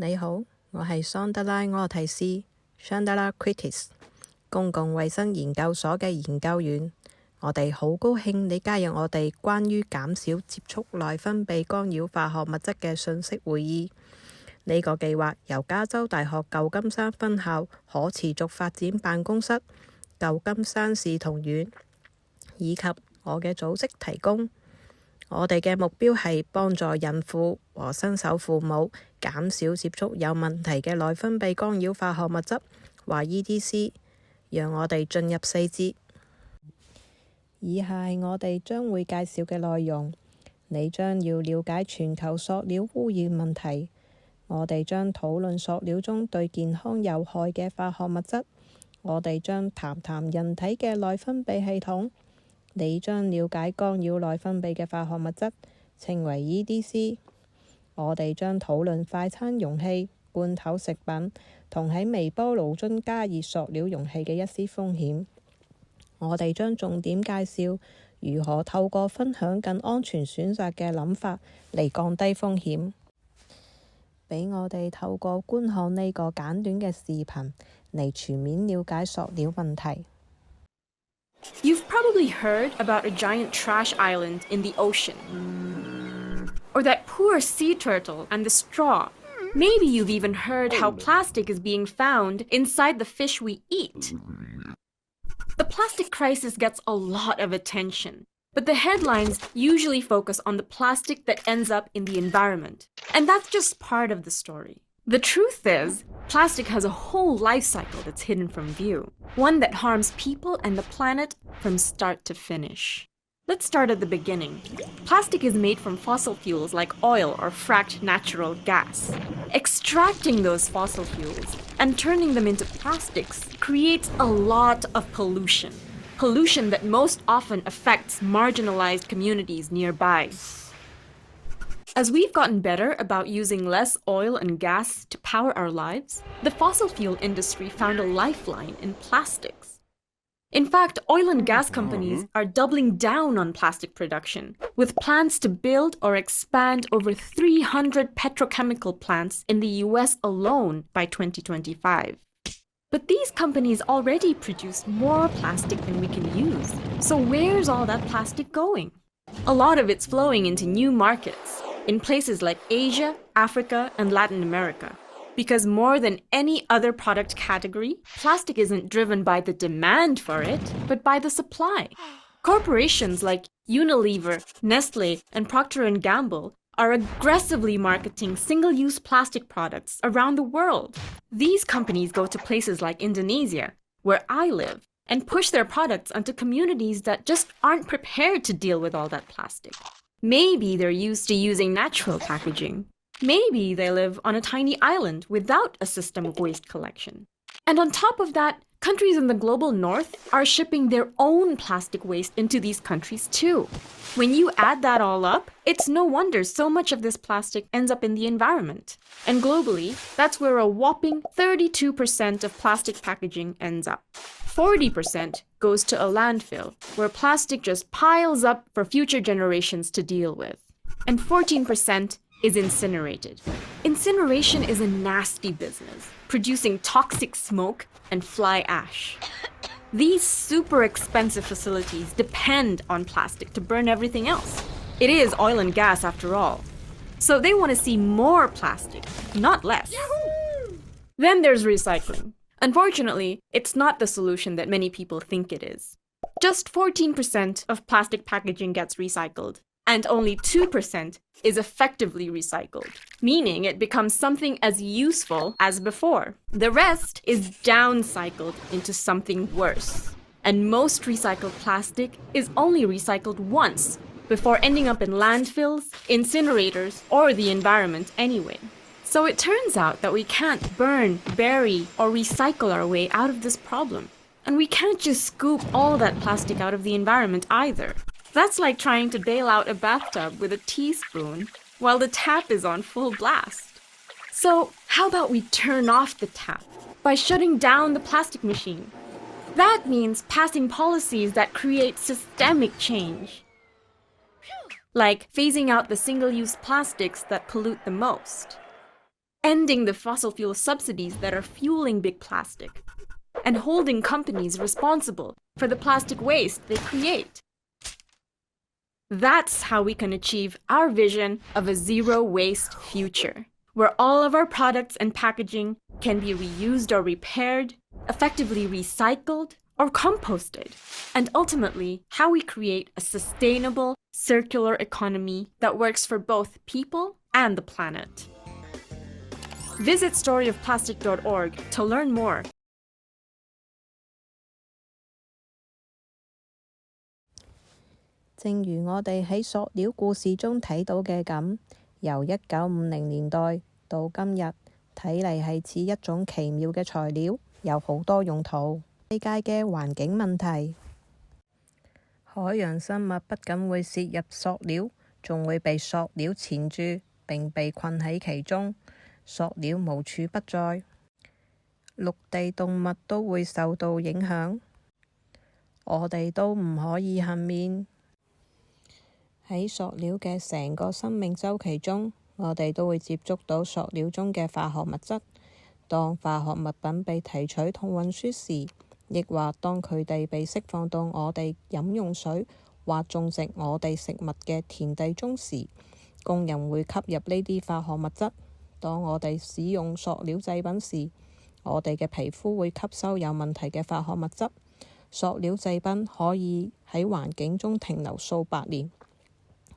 你好，我係桑德拉柯蒂斯 （Chandra Critis） 公共衛生研究所嘅研究員。我哋好高興你加入我哋關於減少接觸內分泌干擾化學物質嘅信息會議。呢個計劃由加州大學舊金山分校可持續發展辦公室、舊金山市同院以及我嘅組織提供。我哋嘅目標係幫助孕婦和新手父母減少接觸有問題嘅內分泌干擾化學物質或 EDC。讓我哋進入細節。以下係我哋將會介紹嘅內容。你將要了解全球塑料污染問題。我哋將討論塑料中對健康有害嘅化學物質。我哋將談談人體嘅內分泌系統。你將了解干擾內分泌嘅化學物質，稱為 EDC。我哋將討論快餐容器、罐頭食品同喺微波爐中加熱塑料容器嘅一絲風險。我哋將重點介紹如何透過分享更安全選擇嘅諗法嚟降低風險。俾我哋透過觀看呢個簡短嘅視頻嚟全面了解塑料問題。You've probably heard about a giant trash island in the ocean. Or that poor sea turtle and the straw. Maybe you've even heard how plastic is being found inside the fish we eat. The plastic crisis gets a lot of attention, but the headlines usually focus on the plastic that ends up in the environment. And that's just part of the story. The truth is, plastic has a whole life cycle that's hidden from view, one that harms people and the planet from start to finish. Let's start at the beginning. Plastic is made from fossil fuels like oil or fracked natural gas. Extracting those fossil fuels and turning them into plastics creates a lot of pollution. Pollution that most often affects marginalized communities nearby. As we've gotten better about using less oil and gas to power our lives, the fossil fuel industry found a lifeline in plastics. In fact, oil and gas companies are doubling down on plastic production, with plans to build or expand over 300 petrochemical plants in the US alone by 2025. But these companies already produce more plastic than we can use. So where's all that plastic going? A lot of it's flowing into new markets, in places like Asia, Africa, and Latin America. Because more than any other product category, plastic isn't driven by the demand for it, but by the supply. Corporations like Unilever, Nestle, and Procter & Gamble are aggressively marketing single-use plastic products around the world. These companies go to places like Indonesia, where I live, and push their products onto communities that just aren't prepared to deal with all that plastic. Maybe they're used to using natural packaging. Maybe they live on a tiny island without a system of waste collection. And on top of that, countries in the global north are shipping their own plastic waste into these countries too. When you add that all up, it's no wonder so much of this plastic ends up in the environment. And globally, that's where a whopping 32% of plastic packaging ends up. 40% goes to a landfill, where plastic just piles up for future generations to deal with. And 14% is incinerated. Incineration is a nasty business, producing toxic smoke and fly ash. These super expensive facilities depend on plastic to burn everything else. It is oil and gas after all. So they want to see more plastic, not less. Then there's recycling. Unfortunately, it's not the solution that many people think it is. Just 14% of plastic packaging gets recycled, and only 2% is effectively recycled, meaning it becomes something as useful as before. The rest is downcycled into something worse. And most recycled plastic is only recycled once, before ending up in landfills, incinerators, or the environment anyway. So it turns out that we can't burn, bury, or recycle our way out of this problem. And we can't just scoop all that plastic out of the environment either. That's like trying to bail out a bathtub with a teaspoon while the tap is on full blast. So how about we turn off the tap by shutting down the plastic machine? That means passing policies that create systemic change. Like phasing out the single-use plastics that pollute the most. ending the fossil fuel subsidies that are fueling big plastic, and holding companies responsible for the plastic waste they create. That's how we can achieve our vision of a zero-waste future, where all of our products and packaging can be reused or repaired, effectively recycled or composted, and ultimately how we create a sustainable, circular economy that works for both people and the planet. Visit storyofplastic.org to learn more. 正如我哋喺塑料故事中睇到嘅咁，由1950年代到今日，睇嚟係似一種奇妙嘅材料，有好多用途。世界嘅環境問題，海洋生物不僅會攝入塑料，仲會被塑料纏住並被困喺其中，塑料無處不在。陸地動物都會受到影響，我哋都唔可以幸免。喺塑料嘅成個生命週期中，我哋都會接觸到塑料中嘅化學物質。當化學物品被提取同運輸時，亦或當佢哋被釋放到我哋飲用水或種植我哋食物嘅田地中時，工人會吸入呢啲化學物質。當我哋使用塑料製品時，我哋嘅皮膚會吸收有問題嘅化學物質。塑料製品可以喺環境中停留數百年，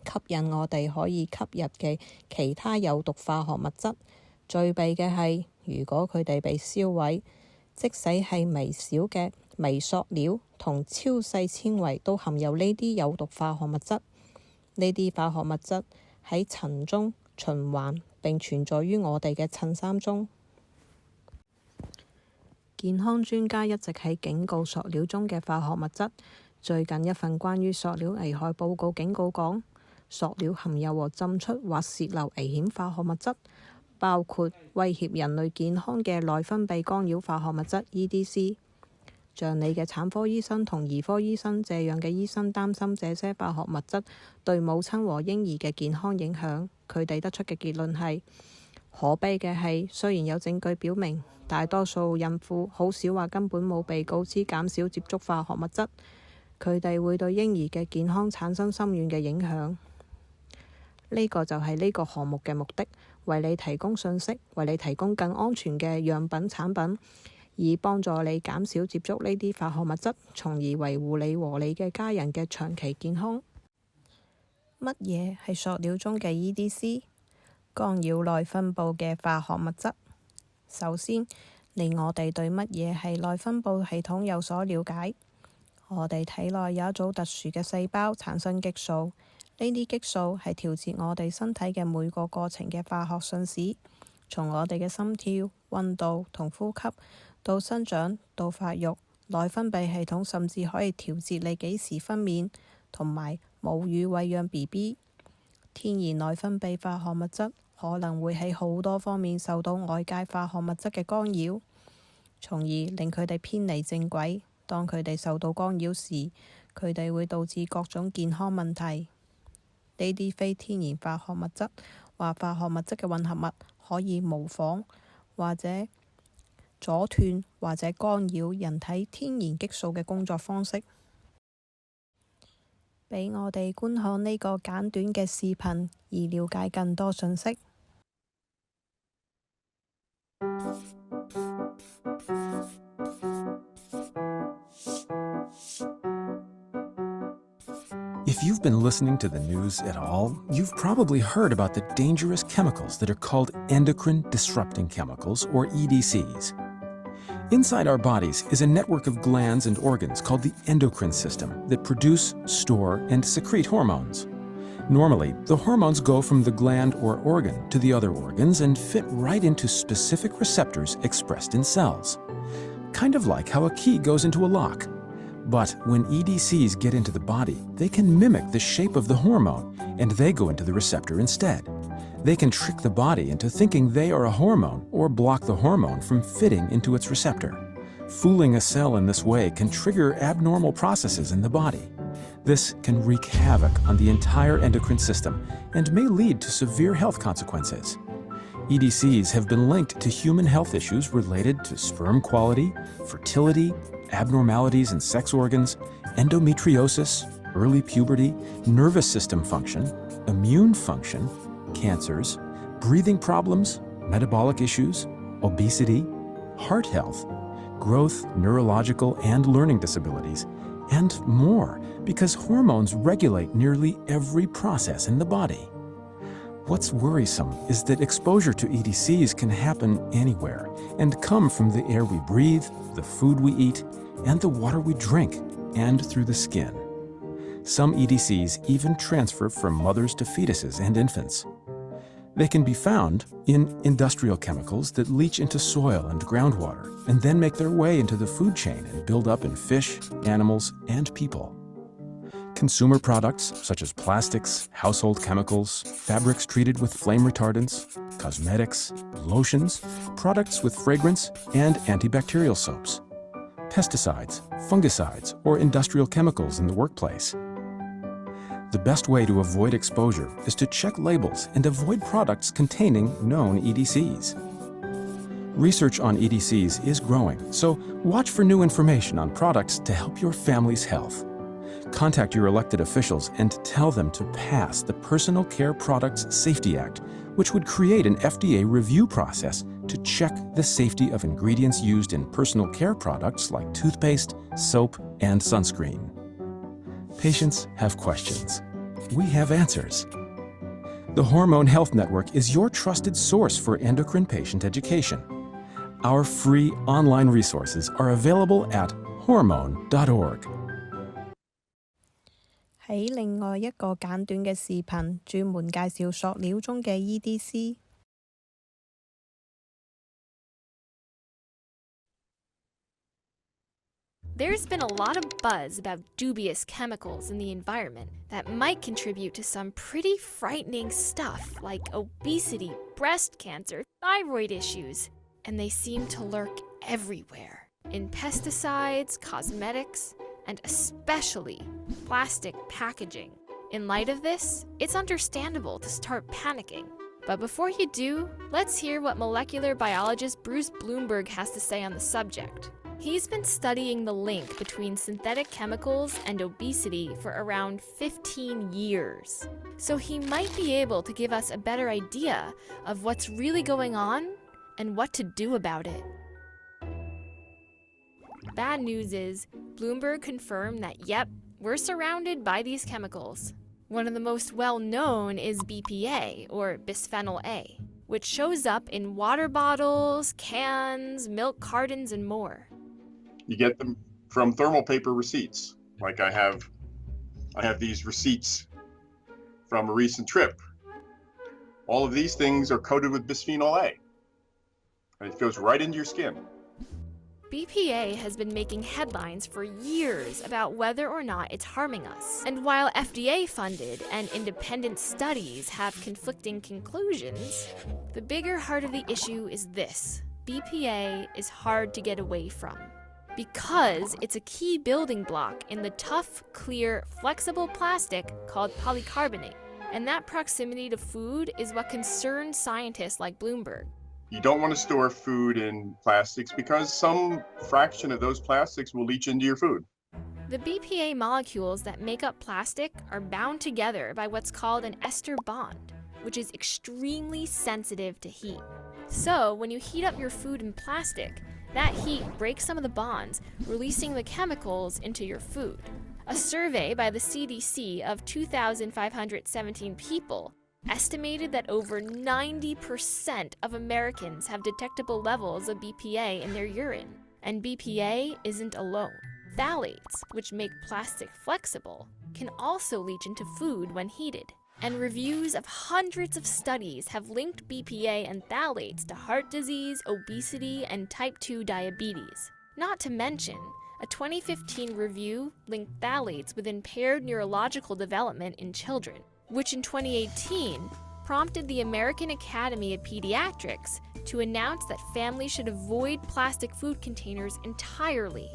吸引我哋可以吸入嘅其他有毒化學物質。最弊嘅係，如果佢哋被燒毀，即使係微小嘅微塑料同超細纖維都含有呢啲有毒化學物質。呢啲化學物質喺塵中循環並存在於我哋嘅襯衫中。健康專家一直喺警告塑料中嘅化學物質。最近一份關於塑料危害報告警告講，塑料含有和浸出或洩漏危險化學物質，包括威脅人類健康嘅內分泌干擾化學物質 EDC。像你嘅產科醫生同兒科醫生這樣嘅醫生擔心這些化學物質對母親和嬰兒嘅健康影響，佢哋得出嘅結論係：可悲嘅係，雖然有證據表明大多數孕婦好少或根本冇被告知減少接觸化學物質，佢哋會對嬰兒嘅健康產生深遠嘅影響。呢個就係呢個項目嘅目的，為你提供信息，為你提供更安全嘅樣品產品，以幫助你減少接觸呢啲化學物質，從而維護你和你嘅家人嘅長期健康。乜嘢係塑料中嘅 EDC？ 干擾內分泌嘅化學物質。首先，令我哋對乜嘢係內分泌系統有所了解。我哋體內有一組特殊嘅細胞產生激素。呢啲激素係調節我哋身體嘅每個過程嘅化學信使，從我哋嘅心跳、溫度同呼吸，到生長到發育。內分泌系統甚至可以調節你幾時分娩同埋母乳餵養 BB。天然內分泌化學物質可能會喺好多方面受到外界化學物質嘅干擾，從而令佢哋偏離正軌。當佢哋受到干擾時，佢哋會導致各種健康問題。呢啲非天然化學物質或化學物質嘅混合物可以模仿或者阻斷或者干擾人體天然激素嘅工作方式。俾我哋觀看呢個簡短嘅視頻，以了解更多信息。If you've been listening to the news at all, you've probably heard about the dangerous chemicals that are called endocrine-disrupting chemicals, or EDCs. Inside our bodies is a network of glands and organs called the endocrine system that produce, store, and secrete hormones. Normally, the hormones go from the gland or organ to the other organs and fit right into specific receptors expressed in cells. Kind of like how a key goes into a lock. But when EDCs get into the body, they can mimic the shape of the hormone, and they go into the receptor instead. They can trick the body into thinking they are a hormone or block the hormone from fitting into its receptor. Fooling a cell in this way can trigger abnormal processes in the body. This can wreak havoc on the entire endocrine system and may lead to severe health consequences. EDCs have been linked to human health issues related to sperm quality, fertility, abnormalities in sex organs, endometriosis, early puberty, nervous system function, immune function, cancers, breathing problems, metabolic issues, obesity, heart health, growth, neurological and learning disabilities, and more, because hormones regulate nearly every process in the body. What's worrisome is that exposure to EDCs can happen anywhere and come from the air we breathe, the food we eat, and the water we drink, and through the skin. Some EDCs even transfer from mothers to fetuses and infants. They can be found in industrial chemicals that leach into soil and groundwater and then make their way into the food chain and build up in fish, animals, and people. Consumer products such as plastics, household chemicals, fabrics treated with flame retardants, cosmetics, lotions, products with fragrance, and antibacterial soaps, pesticides, fungicides, or industrial chemicals in the workplace. The best way to avoid exposure is to check labels and avoid products containing known EDCs. Research on EDCs is growing, so watch for new information on products to help your family's health. Contact your elected officials and tell them to pass the Personal Care Products Safety Act, which would create an FDA review process to check the safety of ingredients used in personal care products like toothpaste, soap, and sunscreen. Patients have questions. We have answers. The Hormone Health Network is your trusted source for endocrine patient education. Our free online resources are available at hormone.org. 喺另外一個簡短嘅視頻，專門介紹塑料中嘅 EDC。There's been a lot of buzz about dubious chemicals in the environment that might contribute to some pretty frightening stuff like obesity, breast cancer, thyroid issues, and they seem to lurk everywhere in pesticides, cosmetics, and especially plastic packaging. In light of this, it's understandable to start panicking. But before you do, let's hear what molecular biologist Bruce Bloomberg has to say on the subject. He's been studying the link between synthetic chemicals and obesity for around 15 years. So he might be able to give us a better idea of what's really going on and what to do about it. Bad news is, Bloomberg confirmed that yep, we're surrounded by these chemicals. One of the most well-known is BPA, or bisphenol A, which shows up in water bottles, cans, milk cartons, and more. You get them from thermal paper receipts. Like I have these receipts from a recent trip. All of these things are coated with bisphenol A. And it goes right into your skin. BPA has been making headlines for years about whether or not it's harming us. And while FDA-funded and independent studies have conflicting conclusions, the bigger heart of the issue is this: BPA is hard to get away from, because it's a key building block in the tough, clear, flexible plastic called polycarbonate. And that proximity to food is what concerns scientists like Bloomberg. You don't want to store food in plastics because some fraction of those plastics will leach into your food. The BPA molecules that make up plastic are bound together by what's called an ester bond, which is extremely sensitive to heat. So when you heat up your food in plastic, that heat breaks some of the bonds, releasing the chemicals into your food. A survey by the CDC of 2,517 people estimated that over 90% of Americans have detectable levels of BPA in their urine. And BPA isn't alone. Phthalates, which make plastic flexible, can also leach into food when heated. And reviews of hundreds of studies have linked BPA and phthalates to heart disease, obesity, and type 2 diabetes. Not to mention, a 2015 review linked phthalates with impaired neurological development in children, which in 2018 prompted the American Academy of Pediatrics to announce that families should avoid plastic food containers entirely.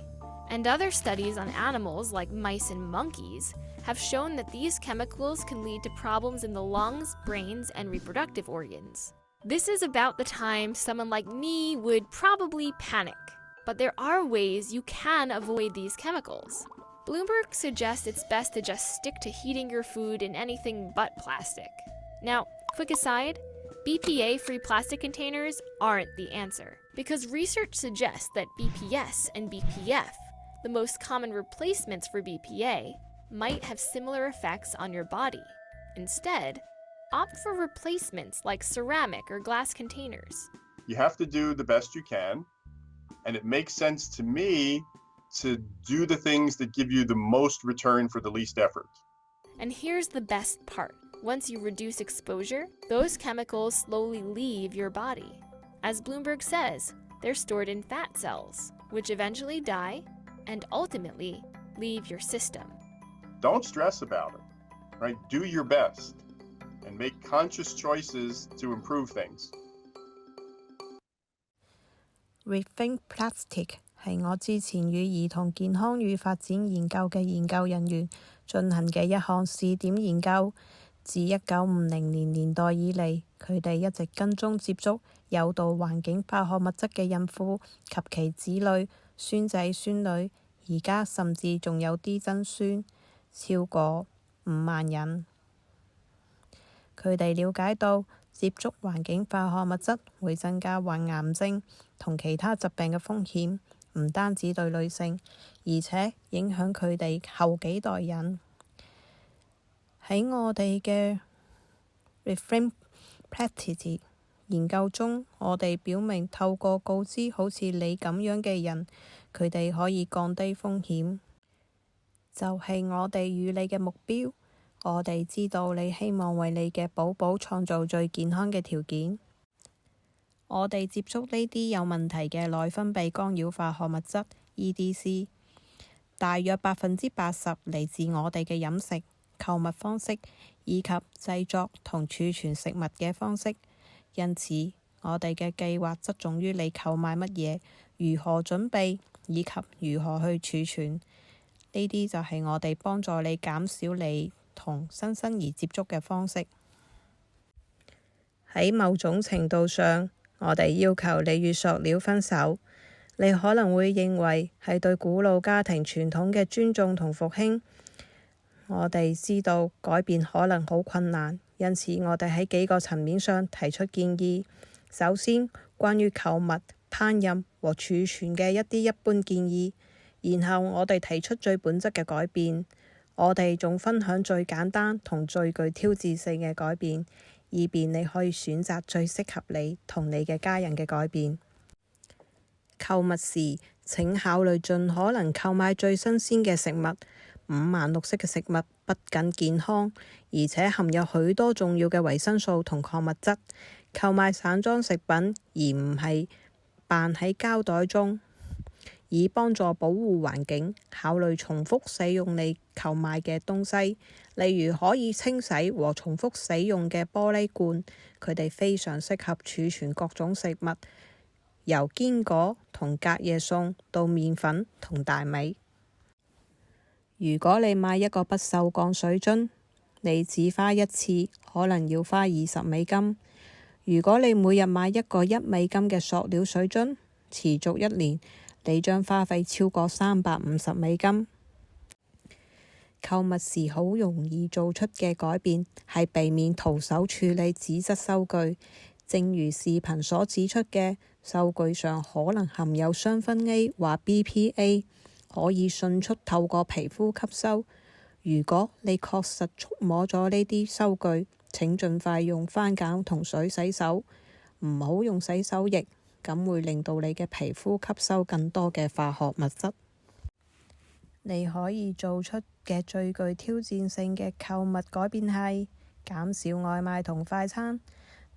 And other studies on animals like mice and monkeys have shown that these chemicals can lead to problems in the lungs, brains, and reproductive organs. This is about the time someone like me would probably panic. But there are ways you can avoid these chemicals. Bloomberg suggests it's best to just stick to heating your food in anything but plastic. Now, quick aside, BPA-free plastic containers aren't the answer, because research suggests that BPS and BPF, the most common replacements for BPA, might have similar effects on your body. Instead, opt for replacements like ceramic or glass containers. You have to do the best you can, and it makes sense to me to do the things that give you the most return for the least effort. And here's the best part. Once you reduce exposure, those chemicals slowly leave your body. As Bloomberg says, they're stored in fat cells, which eventually die and ultimately leave your system. Don't stress about it, right? Do your best and make conscious choices to improve things. Rethink Plastic 係我之前與兒童健康與發展研究嘅研究人員進行嘅一項試點研究。自1950年代以嚟，佢哋一直跟蹤接觸有毒環境化學物質嘅孕婦及其子女、孫仔孫女，而家甚至仲有啲曾孫，超過5萬人。佢哋了解到接觸環境化學物質會增加患癌症同其他疾病嘅風險，唔單止對女性，而且影響佢哋後幾代人。喺我哋嘅 Rethink Plastic 研究中，我哋表明透過告知好似你咁樣嘅人，佢哋可以降低風險。就係我哋與你嘅目標。我哋知道你希望為你嘅寶寶創造最健康嘅條件。我哋接觸呢啲有問題嘅內分泌干擾化學物質 EDC， 大約80%嚟自我哋嘅飲食、購物方式以及製作同儲存食物嘅方式。因此，我哋嘅計劃側重於你購買乜嘢、如何準備以及如何去儲存。呢啲就係我哋幫助你減少你同新生兒接觸嘅方式。喺某種程度上，我哋要求你與塑料分手。你可能會認為係對古老家庭傳統嘅尊重同復興。我哋知道改變可能好困難，因此我哋喺幾個層面上提出建議。首先，關於購物、烹飪和儲存嘅一啲一般建議。然後我哋提出最本質嘅改變。我哋仲分享最簡單同最具挑戰性嘅改變，以便你可以選擇最適合你同你嘅家人嘅改變。購物時，請考慮盡可能購買最新鮮嘅食物。五顏六色嘅食物不僅健康，而且含有許多重要嘅維生素同礦物質。購買散裝食品而唔係扮喺膠袋中，以幫助保護環境。考慮重複使用你購買嘅東西，例如可以清洗和重複使用嘅玻璃罐，佢哋非常適合儲存各種食物，由堅果同隔夜餸到麵粉同大米。如果你買一個不鏽鋼水樽，你只花一次可能要花$20。如果你每日買一個$1嘅塑料水樽，持續1年，你將花費超過$350。購物時好容易做出嘅改變係避免徒手處理紙質收據。正如視頻所指出嘅，收據上可能含有雙酚 A 或 BPA， 可以迅速透過皮膚吸收。如果你確實觸摸咗呢啲收據，請盡快用番梘同水洗手，唔好用洗手液，咁會令到你嘅皮膚吸收更多嘅化學物質。你可以做出嘅最具挑戰性嘅購物改變係減少外賣同快餐。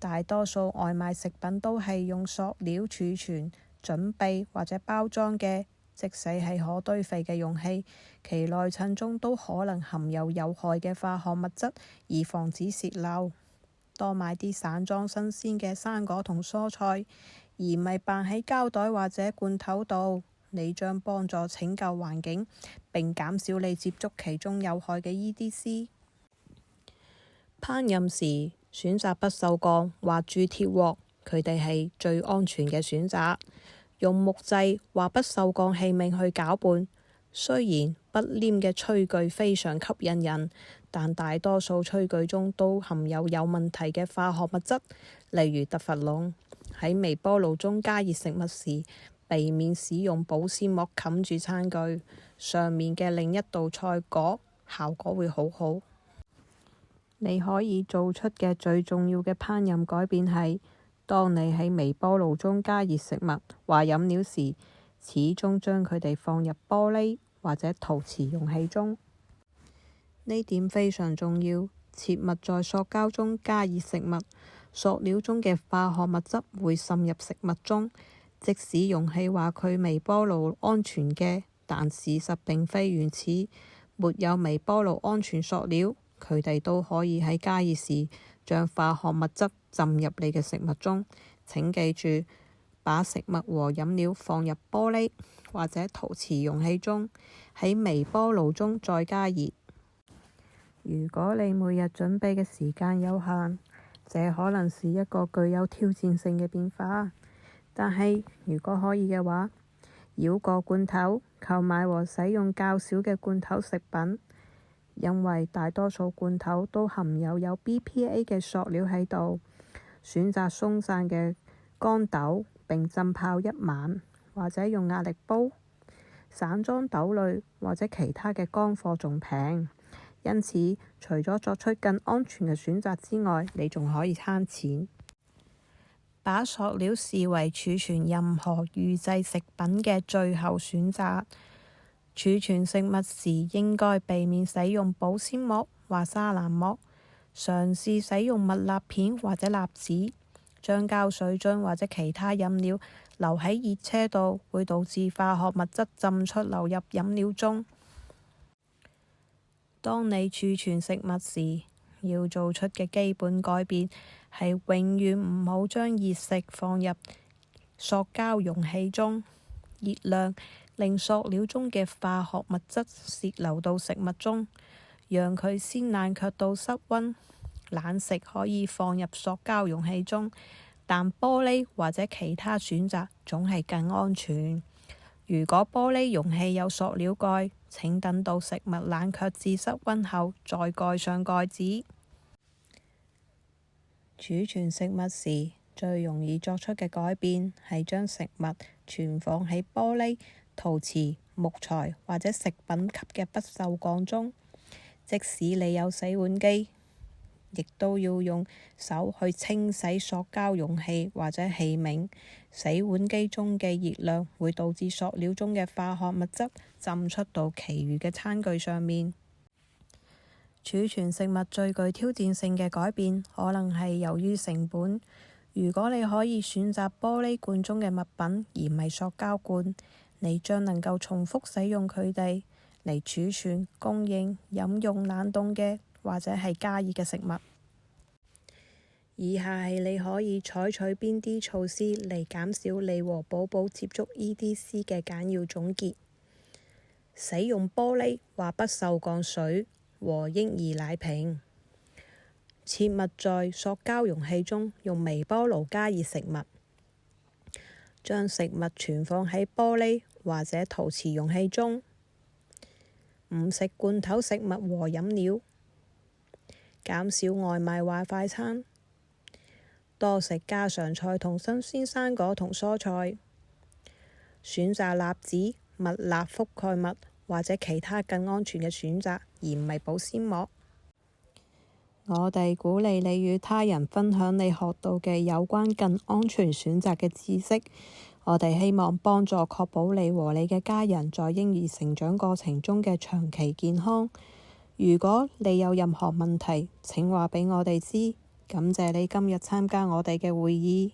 大多數外賣食品都係用塑料儲存、準備或者包裝嘅，即使係可堆肥嘅容器，其內層中都可能含有害嘅化學物質，以防止洩漏。多買啲散裝新鮮嘅生果同蔬菜，而唔係扮喺膠袋或者罐頭度。你將幫助拯救環境，並減少你接觸其中有害嘅 EDC。烹飪時，選擇不鏽鋼或鑄鐵鑊，佢哋係最安全嘅選擇。用木製或不鏽鋼器皿去攪拌，雖然不黏嘅炊具非常吸引人，但大多數炊具中都含有問題嘅化學物質，例如特氟龍。喺微波爐中加熱食物時，避免使用保鮮膜冚住餐具，上面嘅另一道菜果效果會好好。你可以做出嘅最重要嘅烹飪改變係，當你喺微波爐中加熱食物或飲料時，始終將佢哋放入玻璃或者陶瓷容器中。呢點非常重要。切勿在塑膠中加熱食物，塑料中嘅化學物質會滲入食物中。即使容器話佢微波爐安全嘅，但事實並非如此。沒有微波爐安全塑料，佢哋都可以喺加熱時將化學物質浸入你嘅食物中。請記住，把食物和飲料放入玻璃或者陶瓷容器中，喺微波爐中再加熱。如果你每日準備嘅時間有限，這可能是一個具有挑戰性嘅變化。但係如果可以嘅話，繞過罐頭，購買和使用較少嘅罐頭食品，因為大多數罐頭都含有BPA 嘅塑料喺度。選擇鬆散嘅乾豆並浸泡一晚，或者用壓力煲。散裝豆類或者其他嘅乾貨仲平，因此除咗作出更安全嘅選擇之外，你仲可以慳錢。把塑料視為儲存任何預製食品嘅最後選擇。儲存食物時應該避免使用保鮮膜或沙蘭膜，嘗試使用蜜蠟片或者蠟紙。將膠水樽或者其他飲料留喺熱車度，會導致化學物質浸出流入飲料中。當你儲存食物時，要做出嘅基本改變係永遠唔好將熱食放入塑膠容器中。熱量令塑料中嘅化學物質洩流到食物中，讓佢先冷卻到室溫。冷食可以放入塑膠容器中，但玻璃或者其他選擇總係更安全。如果玻璃容器有塑料蓋，請等到食物冷卻至室溫後再蓋上蓋子。儲存食物時最容易作出嘅改變係將食物存放喺玻璃、陶瓷、木材或者食品級嘅不鏽鋼中。即使你有洗碗機，亦都要用手去清洗塑膠容器或者器皿。洗碗機中嘅熱量會導致塑料中嘅化學物質浸出到其餘嘅餐具上面。儲存食物最具挑戰性嘅改變可能係由於成本。如果你可以選擇玻璃罐中嘅物品而唔係塑膠罐，你將能夠重複使用佢哋嚟儲存、供應、飲用冷凍嘅或者係加熱嘅食物。以下係你可以採取邊啲措施嚟減少你和寶寶接觸 EDC 嘅簡要總結。使用玻璃或不鏽鋼水和嬰兒奶瓶。切勿在塑膠容器中用微波爐加熱食物。將食物存放喺玻璃或者陶瓷容器中。唔食罐頭食物和飲料。減少外賣或快餐。多食家常菜同新鮮生果同蔬菜。選擇蠟紙、蜜蠟覆蓋物或者其他更安全嘅選擇，而唔係保鮮膜。我哋鼓勵你與他人分享你學到嘅有關更安全選擇嘅知識。我哋希望幫助確保你和你嘅家人在嬰兒成長過程中嘅長期健康。如果你有任何問題，請話俾我哋知。感謝你今日參加我哋嘅會議。